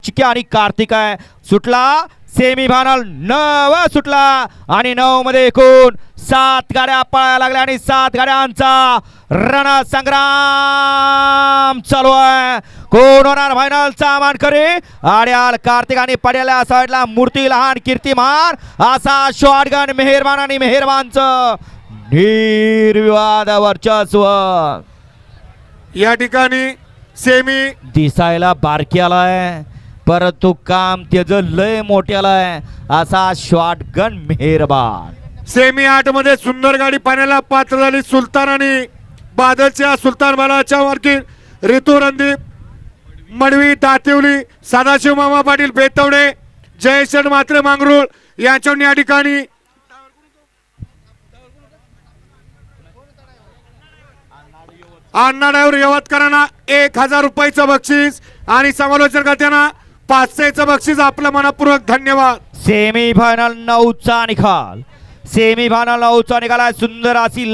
चिक्या आणि कार्तिक आहे. सुटला सेमी फायनल 9 सुटला आणि 9 मध्ये एकूण 7 गाड्या पळायला लागल्या आणि 7 गाड्यांचा रणसंग्राम चालू आहे. कोण होणार फायनलचा मानकरी? आड्याल कार्तिक आणि पड्याला साईडला मूर्ती लहान कीर्तिमान असा शॉटगन मेहरबान आणि मेहरबानचं निर्विवाद वर्चस्व. या ठिकाणी सेमी दिसायला बारक्यालाय परंतु काम त्याच लय मोठ्याला आहे असा शॉटगन मेहरबान. सेमी 8 मध्ये सुंदर गाडी पाण्याला पात्र झाली. सुलतान आणि बादलच्या सुलतान बालाच्या वरती ऋतू रणदीप मडवी तातिवली सदाशिव मामा पाटील बेतवडे जयशरण मात्रे मांगरूळ यांच्यावर या ठिकाणी अण्णाडावर यवतकरांना 1000 रुपयाचं बक्षीस आणि समालोचन करताना 500चं बक्षीस. आपलं मनपूर्वक धन्यवाद. सेमी फायनल 9चा निकाल. सेमी फायनल 9चा निकाल आहे. सुंदर अशी